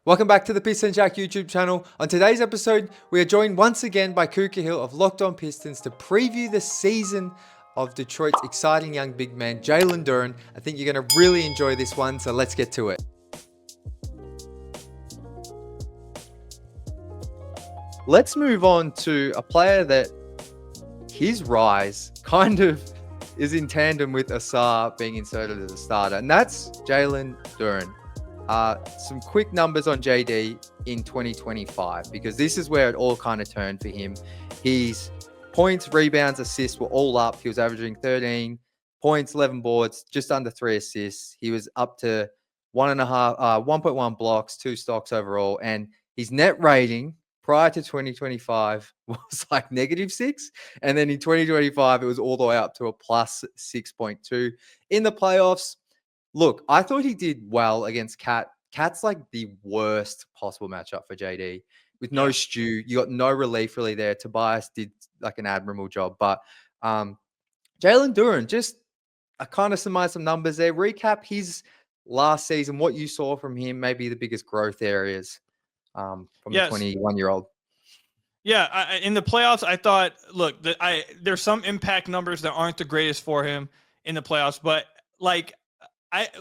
Welcome back to the Pistons Jack YouTube channel. On today's episode, we are joined once again by Ku Kahil of Locked On Pistons to preview the season of Detroit's exciting young big man, Jalen Duren. I think you're going to really enjoy this one, so let's get to it. Let's move on to a player that his rise kind of is in tandem with Asar being inserted as a starter, and that's Jalen Duren. Some quick numbers on JD in 2025, because this is where it all kind of turned for him. His points, rebounds, assists were all up. He was averaging 13 points, 11 boards, just under 3 assists. He was up to 1.1 blocks, 2 stocks overall, and his net rating prior to 2025 was like -6. And then in 2025, it was all the way up to a plus 6.2. In the playoffs, look, I thought he did well against Cat. Cat's like the worst possible matchup for JD. With no Stu, you got no relief really there. Tobias did like an admirable job. But Jalen Duren, just I kind of surmised some numbers there. Recap his last season, what you saw from him, maybe the biggest growth areas from the 21-year-old. Yeah, in the playoffs, I thought, look, there's some impact numbers that aren't the greatest for him in the playoffs, but like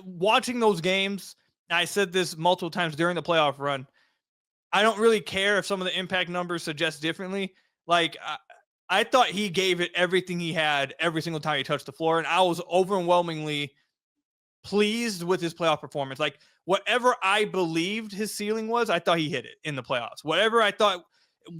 watching those games, I said this multiple times during the playoff run, I don't really care if some of the impact numbers suggest differently. Like I thought he gave it everything he had every single time he touched the floor, and I was overwhelmingly pleased with his playoff performance. Like whatever I believed his ceiling was, I thought he hit it in the playoffs. Whatever I thought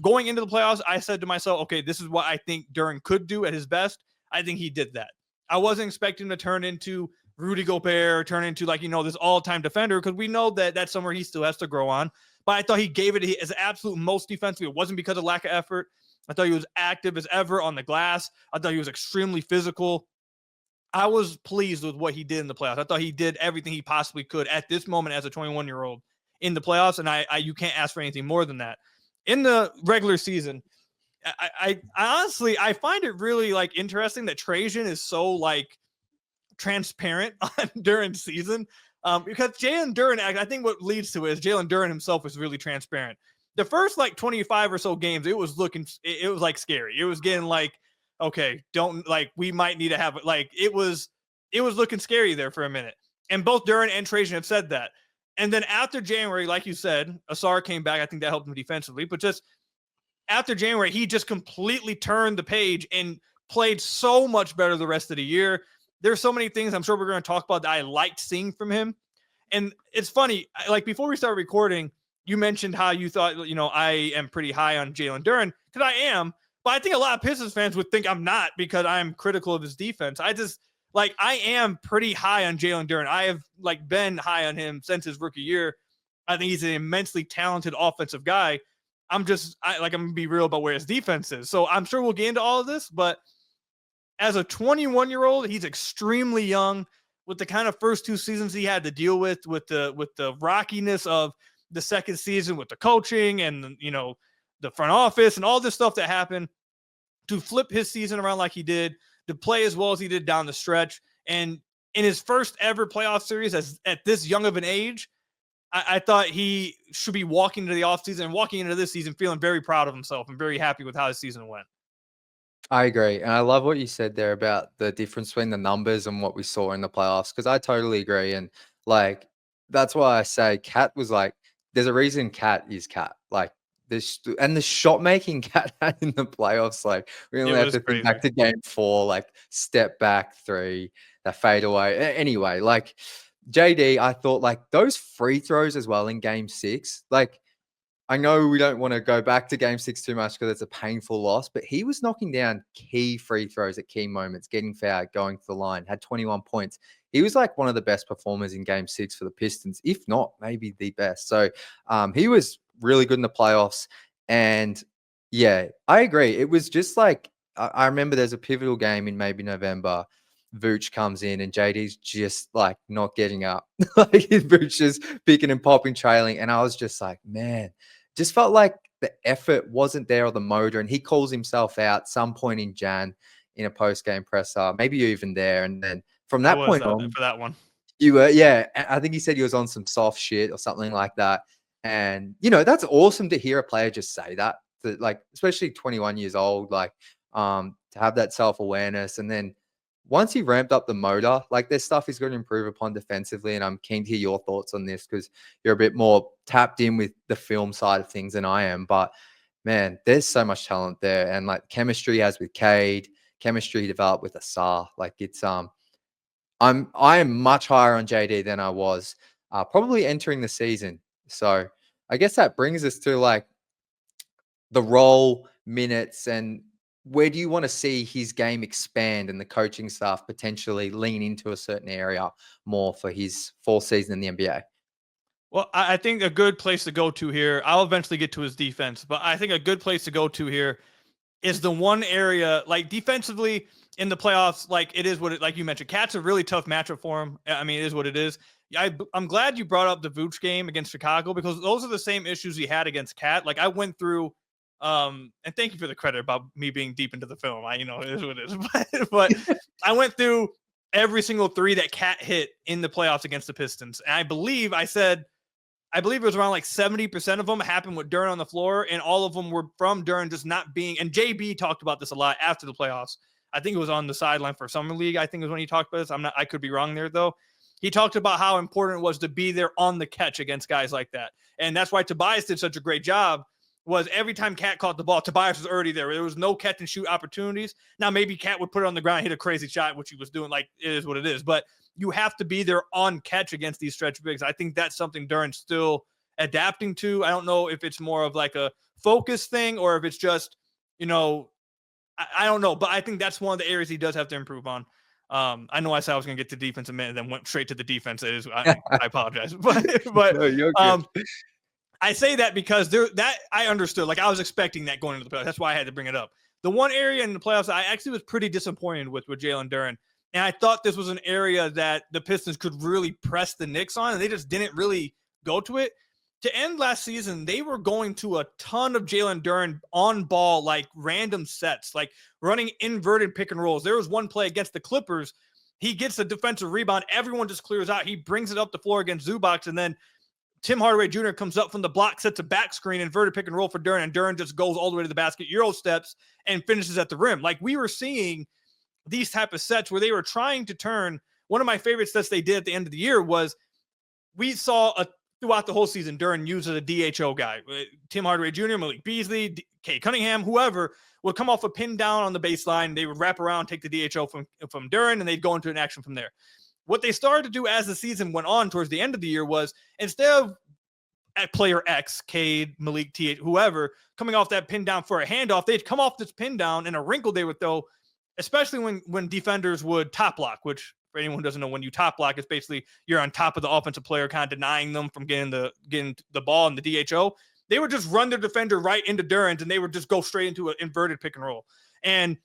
going into the playoffs, I said to myself, okay, this is what I think Duren could do at his best. I think he did that. I wasn't expecting him to turn into Rudy Gobert, turn into like, this all-time defender, because we know that that's somewhere he still has to grow on. But I thought he gave it his absolute most defensively. It wasn't because of lack of effort. I thought he was active as ever on the glass. I thought he was extremely physical. I was pleased with what he did in the playoffs. I thought he did everything he possibly could at this moment as a 21-year-old in the playoffs, and you can't ask for anything more than that. In the regular season, I honestly, I find it really like interesting that Trajan is so like transparent on Duren's season, because Jalen Duren, I think what leads to it is Jalen Duren himself is really transparent. The first like 25 or so games, it was like scary. It was getting like, okay, don't like, we might need to have it. Like it was looking scary there for a minute. And both Duren and Trajan have said that. And then after January, like you said, Asar came back. I think that helped him defensively. But just after January, he just completely turned the page and played so much better the rest of the year. There's so many things I'm sure we're going to talk about that I liked seeing from him. And it's funny, like before we started recording, you mentioned how you thought, I am pretty high on Jalen Duren, because I am. But I think a lot of Pistons fans would think I'm not, because I'm critical of his defense. I am pretty high on Jalen Duren. I have been high on him since his rookie year. I think he's an immensely talented offensive guy. I'm going to be real about where his defense is. So I'm sure we'll get into all of this, but as a 21-year-old, he's extremely young with the kind of first 2 seasons he had to deal with the rockiness of the second season with the coaching and, the front office and all this stuff that happened. To flip his season around like he did, to play as well as he did down the stretch, and in his first ever playoff series at this young of an age, I thought he should be walking into the offseason and walking into this season feeling very proud of himself and very happy with how his season went. I agree. And I love what you said there about the difference between the numbers and what we saw in the playoffs, because I totally agree. And that's why I say Cat was there's a reason Cat is Cat. And the shot making Cat had in the playoffs, we only have to think back to game 4, step back 3, that fade away. Anyway, JD, I thought those free throws as well in game 6, I know we don't want to go back to game 6 too much because it's a painful loss, but he was knocking down key free throws at key moments, getting fouled, going to the line, had 21 points. He was one of the best performers in game 6 for the Pistons, if not maybe the best. So he was really good in the playoffs. And yeah, I agree. It was just I remember there's a pivotal game in maybe November. Vooch comes in and JD's just not getting up. Vooch is picking and popping, trailing. And I was just man, just felt like the effort wasn't there or the motor. And he calls himself out some point in Jan in a post-game presser. Maybe you're even there. And then from that point on, for that one, you were, yeah, I think he said he was on some soft shit or something like that. And, that's awesome to hear a player just say that, like, especially 21 years old, like, to have that self-awareness. And then once he ramped up the motor, like, there's stuff he's going to improve upon defensively. And I'm keen to hear your thoughts on this because you're a bit more tapped in with the film side of things than I am. But man, there's so much talent there. And like chemistry he has with Cade, chemistry he developed with Asar. Like I am much higher on JD than I was probably entering the season. So I guess that brings us to like the role, minutes, and where do you want to see his game expand and the coaching staff potentially lean into a certain area more for his full season in the NBA? Well, I think a good place to go to here, I'll eventually get to his defense, but I think a good place to go to here is the one area, like defensively in the playoffs, like it is what it, like you mentioned, Cat's a really tough matchup for him. I mean, it is what it is. I'm glad you brought up the Vooch game against Chicago because those are the same issues he had against Cat. Like I went through, and thank you for the credit about me being deep into the film. It is what it is. But I went through every single three that Cat hit in the playoffs against the Pistons. And I believe it was around like 70% of them happened with Duren on the floor, and all of them were from Duren just not being. And JB talked about this a lot after the playoffs. I think it was on the sideline for Summer League. I think it was when he talked about this. I could be wrong there though. He talked about how important it was to be there on the catch against guys like that, and that's why Tobias did such a great job. Was every time Cat caught the ball, Tobias was already there. There was no catch and shoot opportunities. Now maybe Cat would put it on the ground, hit a crazy shot, which he was doing. Like it is what it is, but you have to be there on catch against these stretch bigs. I think that's something Duren's still adapting to. I don't know if it's more of like a focus thing or if it's just, I don't know, but I think that's one of the areas he does have to improve on. I know I said I was going to get to defense in a minute and then went straight to the defense. I apologize, but No, you're good. I say that because that I understood. Like I was expecting that going into the playoffs. That's why I had to bring it up. The one area in the playoffs I actually was pretty disappointed with Jalen Duren. And I thought this was an area that the Pistons could really press the Knicks on, and they just didn't really go to it. To end last season, they were going to a ton of Jalen Duren on ball, like random sets, like running inverted pick and rolls. There was one play against the Clippers. He gets a defensive rebound. Everyone just clears out. He brings it up the floor against Zubac, and then Tim Hardaway Jr. comes up from the block, sets a back screen, inverted pick and roll for Duren, and Duren just goes all the way to the basket, Euro steps, and finishes at the rim. Like we were seeing these type of sets where they were trying to turn. One of my favorite sets they did at the end of the year was we saw throughout the whole season, Duren used as a DHO guy. Tim Hardaway Jr., Malik Beasley, Kay Cunningham, whoever would come off a pin down on the baseline. They would wrap around, take the DHO from Duren, and they'd go into an action from there. What they started to do as the season went on towards the end of the year was instead of at player X, Cade, Malik, TH, whoever, coming off that pin down for a handoff, they'd come off this pin down and a wrinkle they would throw, especially when defenders would top block, which for anyone who doesn't know, when you top block, it's basically you're on top of the offensive player, kind of denying them from getting the ball in the DHO. They would just run their defender right into Duren's, and they would just go straight into an inverted pick and roll. And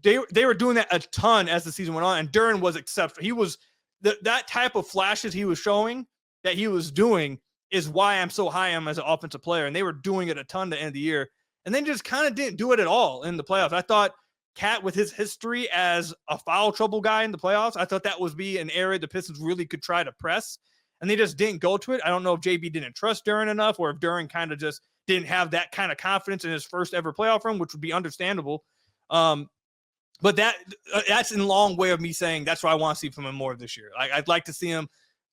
they were doing that a ton as the season went on, and Duren was exceptional. He was that type of flashes he was showing that he was doing is why I'm so high on him as an offensive player. And they were doing it a ton to end the year, and then just kind of didn't do it at all in the playoffs. I thought Cat, with his history as a foul trouble guy in the playoffs, I thought that would be an area the Pistons really could try to press, and they just didn't go to it. I don't know if JB didn't trust Duren enough, or if Duren kind of just didn't have that kind of confidence in his first ever playoff run, which would be understandable. But that's in a long way of me saying that's what I want to see from him more this year. I'd like to see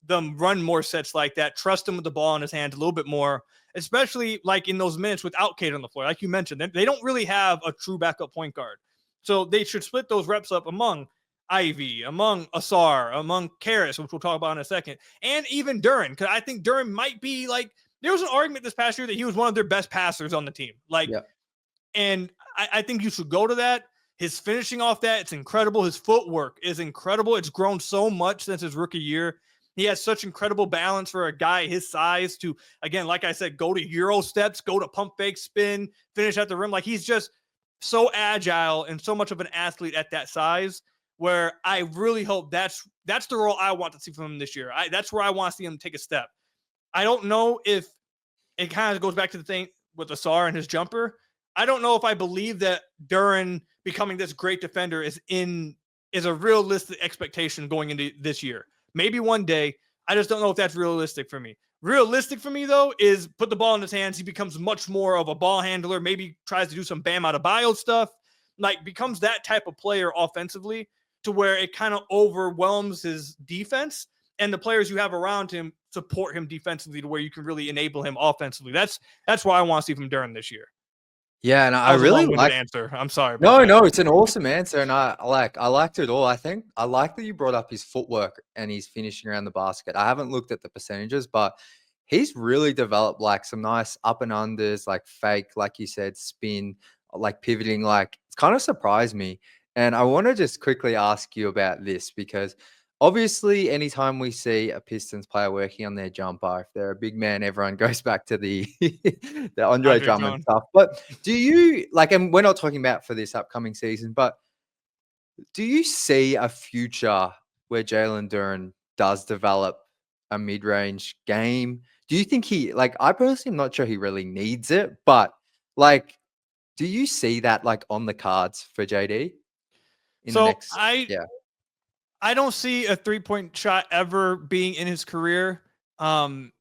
them run more sets like that, trust him with the ball in his hand a little bit more, especially like in those minutes without Cade on the floor. Like you mentioned, they don't really have a true backup point guard. So they should split those reps up among Ivy, among Asar, among Karras, which we'll talk about in a second, and even Duren, because I think Duren might be like, there was an argument this past year that he was one of their best passers on the team. And I think you should go to that. His finishing off that, it's incredible. His footwork is incredible. It's grown so much since his rookie year. He has such incredible balance for a guy his size to, again, like I said, go to Euro steps, go to pump fake, spin, finish at the rim. Like he's just so agile and so much of an athlete at that size, where I really hope that's the role I want to see from him this year. That's where I want to see him take a step. I don't know if it kind of goes back to the thing with Asar and his jumper. I don't know if I believe that Duren becoming this great defender is a realistic expectation going into this year. Maybe one day. I just don't know if that's realistic for me. Realistic for me, though, is put the ball in his hands. He becomes much more of a ball handler, maybe tries to do some Bam Adebayo stuff, like becomes that type of player offensively to where it kind of overwhelms his defense. And the players you have around him support him defensively to where you can really enable him offensively. That's what I want to see from Duren this year. Yeah, and That I was a really long-winded like. answer. I'm sorry about No, that. no, it's an awesome answer, and I liked it all. I think I like that you brought up his footwork and his finishing around the basket. I haven't looked at the percentages, but he's really developed like some nice up and unders, like fake, like you said, spin, like pivoting. Like it's kind of surprised me. And I want to just quickly ask you about this because obviously, anytime we see a Pistons player working on their jumper, if they're a big man, everyone goes back to the the Andre Andre Drummond Drummond. stuff. But do you like, and we're not talking about for this upcoming season, but do you see a future where Jalen Duren does develop a mid-range game? Do you think like, I personally am not sure he really needs it, but like, do you see that like on the cards for JD in the So next? I Yeah. I don't see a 3-point shot ever being in his career. Um,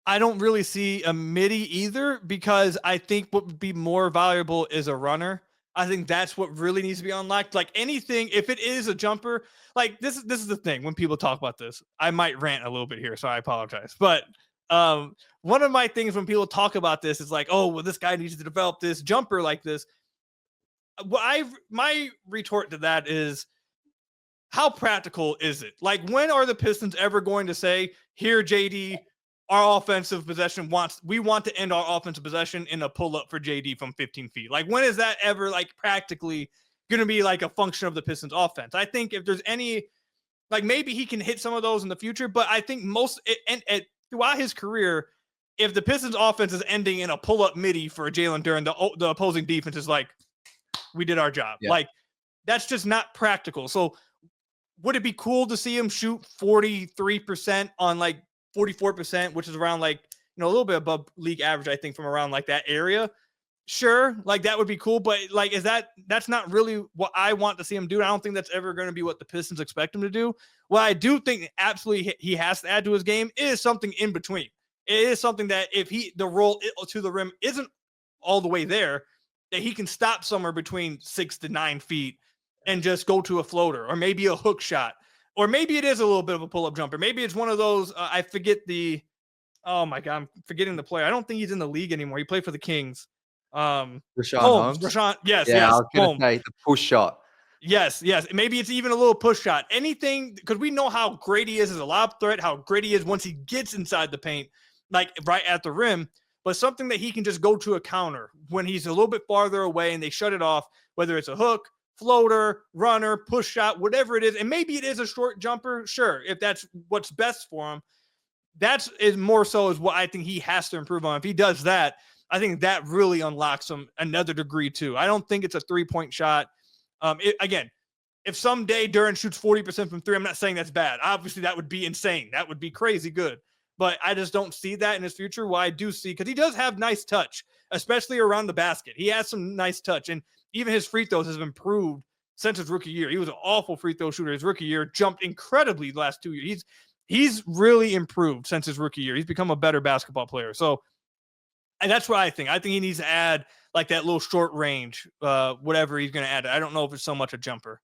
I don't really see a midi either because I think what would be more valuable is a runner. I think that's what really needs to be unlocked. Like anything, if it is a jumper, like this is the thing when people talk about this. I might rant a little bit here, so I apologize. But one of my things when people talk about this is like, oh, well, this guy needs to develop this jumper like this. My retort to that is how practical is it? Like, when are the Pistons ever going to say, here, JD, our offensive possession we want to end our offensive possession in a pull up for JD from 15 feet? Like, when is that ever like practically going to be like a function of the Pistons offense? I think if there's any, like maybe he can hit some of those in the future, but I think throughout his career, if the Pistons offense is ending in a pull up midi for Jalen Duren, the opposing defense is like, we did our job. Yeah. Like, that's just not practical. So would it be cool to see him shoot 43% on like 44%, which is around like, a little bit above league average, I think, from around like that area? Sure, like that would be cool, but like, that's not really what I want to see him do. I don't think that's ever going to be what the Pistons expect him to do. What I do think absolutely he has to add to his game is something in between. It is something that if the roll to the rim isn't all the way there, that he can stop somewhere between 6 to 9 feet and just go to a floater or maybe a hook shot, or maybe it is a little bit of a pull-up jumper. Maybe it's one of those, I forget oh my God, I'm forgetting the player. I don't think he's in the league anymore. He played for the Kings. Rashawn Holmes, Holmes. Rashawn. Yes, Yeah, I yes. was gonna Boom. say the push shot. Yes, yes. Maybe it's even a little push shot. Anything, because we know how great he is as a lob threat, how great he is once he gets inside the paint, like right at the rim. But something that he can just go to a counter when he's a little bit farther away and they shut it off, whether it's a hook, floater, runner, push shot, whatever it is. And maybe it is a short jumper. Sure, if that's what's best for him. That's is more so is what I think he has to improve on. If he does that, I think that really unlocks him another degree too. I don't think it's a 3-point shot. Again, if someday Duren shoots 40% from three, I'm not saying that's bad. Obviously, that would be insane. That would be crazy good. But I just don't see that in his future. Well, I do see, because he does have nice touch, especially around the basket. He has some nice touch. And even his free throws has improved since his rookie year. He was an awful free throw shooter his rookie year, jumped incredibly the last 2 years. He's really improved since his rookie year. He's become a better basketball player. So, and that's what I think. I think he needs to add like that little short range, whatever he's going to add. I don't know if it's so much a jumper.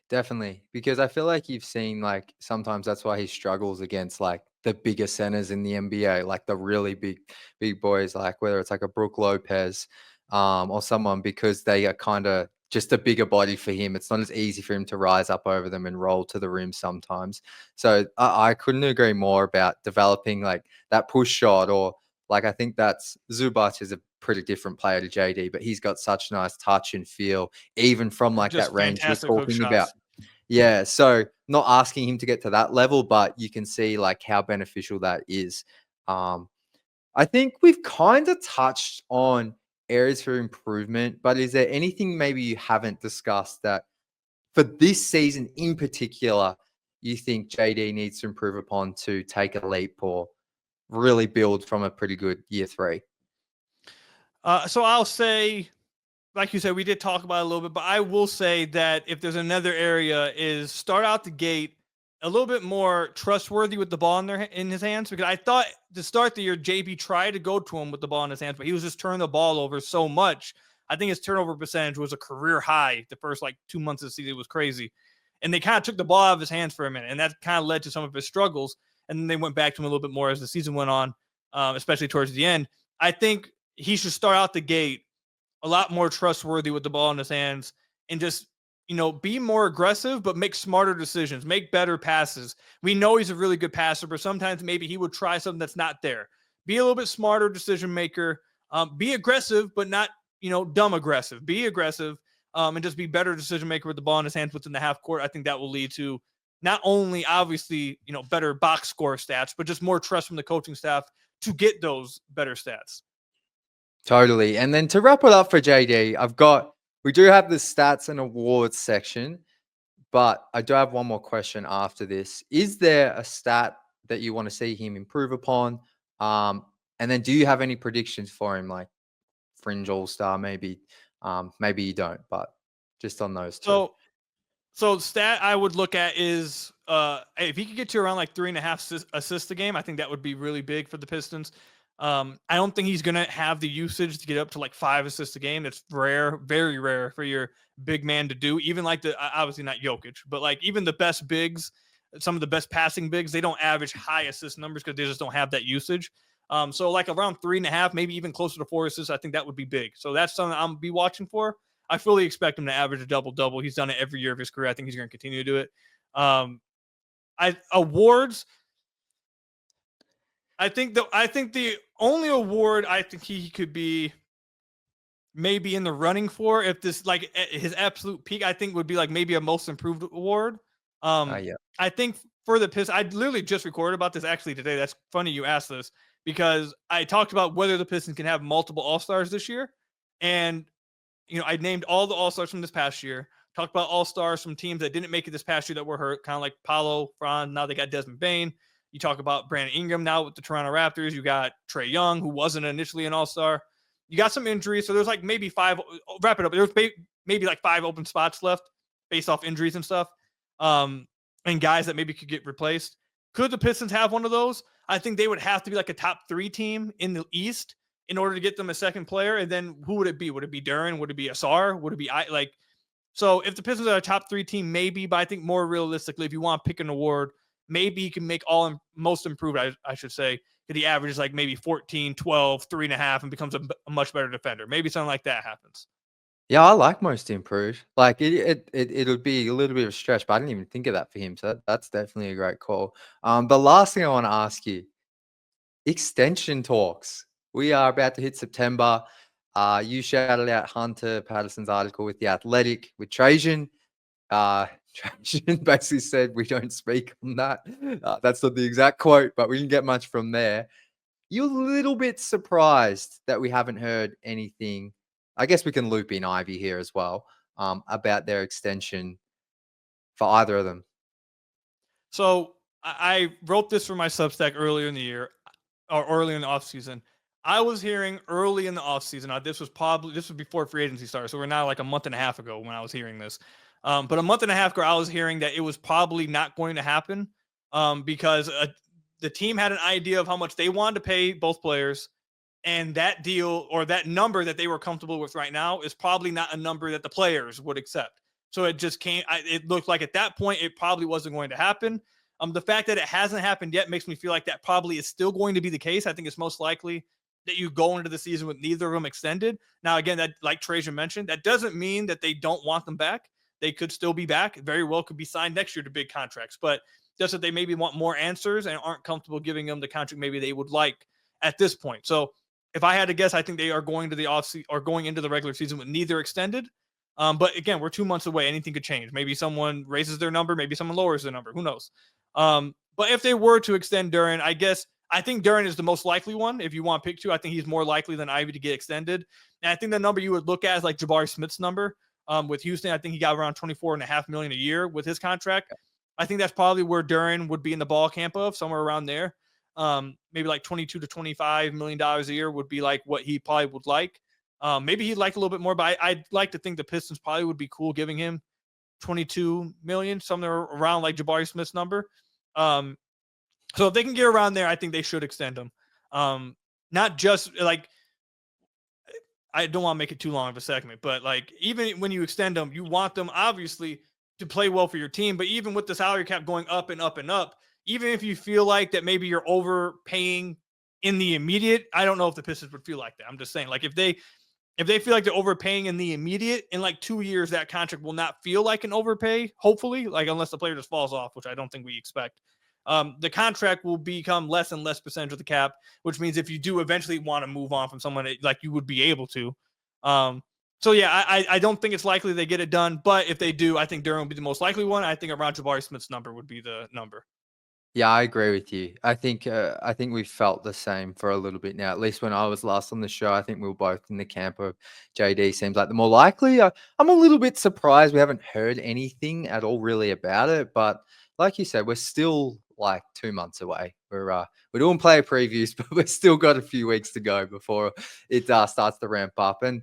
Definitely, because I feel like you've seen like sometimes that's why he struggles against like the bigger centers in the NBA, like the really big boys, like whether it's like a Brook Lopez, or someone because they are kind of just a bigger body for him. It's not as easy for him to rise up over them and roll to the rim sometimes. So I couldn't agree more about developing like that push shot, or like I think that's Zubac is a pretty different player to JD, but he's got such nice touch and feel, even from like that Just range you're fantastic hook talking about. shots. Yeah, so not asking him to get to that level, but you can see like how beneficial that is. Um, I think we've kind of touched on areas for improvement, but is there anything maybe you haven't discussed that for this season in particular, you think JD needs to improve upon to take a leap or really build from a pretty good year 3? So I'll say, like you said, we did talk about it a little bit, but I will say that if there's another area is start out the gate a little bit more trustworthy with the ball in his hands, because I thought to start the year, JB tried to go to him with the ball in his hands, but he was just turning the ball over so much. I think his turnover percentage was a career high the first 2 months of the season. It was crazy. And they kind of took the ball out of his hands for a minute, and that kind of led to some of his struggles. And then they went back to him a little bit more as the season went on, especially towards the end. I think he should start out the gate a lot more trustworthy with the ball in his hands, and just be more aggressive, but make smarter decisions, make better passes. We know he's a really good passer, but sometimes maybe he would try something that's not there. Be a little bit smarter decision maker. Be aggressive, but not dumb aggressive. Be aggressive, and just be better decision maker with the ball in his hands within the half court. I think that will lead to not only obviously better box score stats, but just more trust from the coaching staff to get those better stats. Totally. And then to wrap it up for JD, we do have the stats and awards section, but I do have one more question after this. Is there a stat that you want to see him improve upon? And then do you have any predictions for him, like fringe all-star, maybe? Maybe you don't, but just on those two. So stat I would look at is if he could get to around 3.5 assists a game, I think that would be really big for the Pistons. I don't think he's gonna have the usage to get up to 5 assists a game. It's rare, very rare for your big man to do. Even obviously not Jokic, but even the best bigs, some of the best passing bigs, they don't average high assist numbers because they just don't have that usage. So around 3.5, maybe even closer to 4 assists, I think that would be big. So that's something I'm be watching for. I fully expect him to average a double-double. He's done it every year of his career. I think he's going to continue to do it. Awards. I think the only award I think he could be maybe in the running for, if this his absolute peak, I think would be maybe a most improved award. Yeah. I think for the Pistons, I literally just recorded about this actually today. That's funny you asked this, because I talked about whether the Pistons can have multiple All-Stars this year. And I named all the All-Stars from this past year, talked about All-Stars from teams that didn't make it this past year that were hurt, kind of like Paolo, Fran. Now they got Desmond Bane. You talk about Brandon Ingram now with the Toronto Raptors. You got Trae Young, who wasn't initially an All-Star. You got some injuries. So there's maybe 5, wrap it up. There's maybe 5 open spots left based off injuries and stuff. And guys that maybe could get replaced. Could the Pistons have one of those? I think they would have to be a top 3 team in the East in order to get them a second player. And then who would it be? Would it be Duren? Would it be Asar? Would it be so if the Pistons are a top 3 team, maybe, but I think more realistically, if you want to pick an award, maybe you can make most improved, I should say, that he averages maybe 14, 12, 3.5 and becomes a much better defender. Maybe something like that happens. Yeah, I like most improved. It'll be a little bit of a stretch, but I didn't even think of that for him. So that's definitely a great call. The last thing I want to ask you, extension talks. We are about to hit September. You shouted out Hunter Patterson's article with The Athletic with Trajan. Trajan basically said we don't speak on that. That's not the exact quote, but we didn't get much from there. You're a little bit surprised that we haven't heard anything. I guess we can loop in Ivy here as well, about their extension for either of them. So I wrote this for my Substack earlier in the year, or earlier in the offseason. I was hearing early in the offseason, this was before free agency started, so we're now a month and a half ago when I was hearing this. But a month and a half ago, I was hearing that it was probably not going to happen, because the team had an idea of how much they wanted to pay both players, and that deal, or that number that they were comfortable with right now, is probably not a number that the players would accept. So it just came. It looked like at that point it probably wasn't going to happen. The fact that it hasn't happened yet makes me feel like that probably is still going to be the case. I think it's most likely that you go into the season with neither of them extended. Now, again, that, like Trajan mentioned, that doesn't mean that they don't want them back. They could still be back. Very well could be signed next year to big contracts, but just that they maybe want more answers and aren't comfortable giving them the contract maybe they would like at this point. So if I had to guess, I think they are going to the offseason or going into the regular season with neither extended. But again, we're 2 months away. Anything could change. Maybe someone raises their number. Maybe someone lowers their number. Who knows? But if they were to extend Duren, I think Duren is the most likely one. If you want to pick 2, I think he's more likely than Ivy to get extended. And I think the number you would look at is Jabari Smith's number with Houston. I think he got around $24.5 million a year with his contract. I think that's probably where Duren would be in the ball camp of, somewhere around there. Maybe $22 to $25 million a year would be what he probably would like. Maybe he'd like a little bit more, but I'd like to think the Pistons probably would be cool giving him 22 million, somewhere around like Jabari Smith's number. So if they can get around there, I think they should extend him. Not just like, I don't want to make it too long of a segment, but like even when you extend them, you want them obviously to play well for your team. But even with the salary cap going up and up and up, even if you feel like that maybe you're overpaying in the immediate, I don't know if the Pistons would feel like that. I'm just saying, like if they feel like they're overpaying in the immediate, in like 2 years, that contract will not feel like an overpay, hopefully, like unless the player just falls off, which I don't think we expect. The contract will become less and less percentage of the cap, which means if you do eventually want to move on from someone, like you would be able to. So yeah, I don't think it's likely they get it done, but if they do, I think Duren would be the most likely one. I think around Jabari Smith's number would be the number. Yeah, I agree with you. I think we've felt the same for a little bit now. At least when I was last on the show, I think we were both in the camp of JD seems like the more likely. I'm a little bit surprised we haven't heard anything at all really about it. But like you said, we're still like 2 months away. We're doing player previews, but we've still got a few weeks to go before it starts to ramp up. And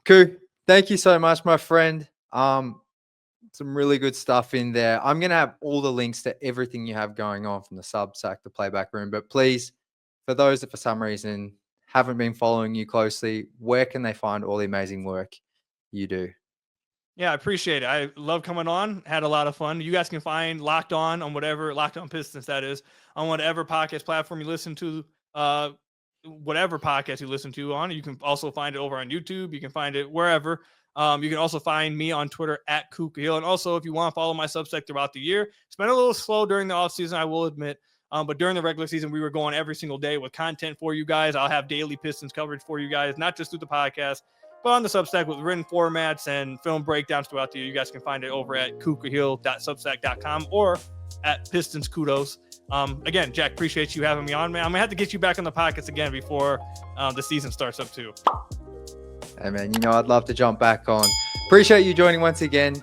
Ku, thank you so much, my friend. Some really good stuff in there. I'm going to have all the links to everything you have going on from the Substack, the Playback Room. But please, for those that for some reason haven't been following you closely, where can they find all the amazing work you do? Yeah, I appreciate it. I love coming on. Had a lot of fun. You guys can find Locked On whatever, Locked On Pistons, that is, on whatever podcast platform you listen to, whatever podcast you listen to on. You can also find it over on YouTube. You can find it wherever. You can also find me on Twitter at Ku Kahil. And also, if you want to follow my Substack throughout the year, it's been a little slow during the offseason, I will admit. But during the regular season, we were going every single day with content for you guys. I'll have daily Pistons coverage for you guys, not just through the podcast, but on the Substack with written formats and film breakdowns throughout the year. You guys can find it over at kukahil.substack.com or at Pistons Kudos. Again, Jack, appreciate you having me on, man. I'm going to have to get you back on the podcast again before the season starts up too. Hey, man, I'd love to jump back on. Appreciate you joining once again.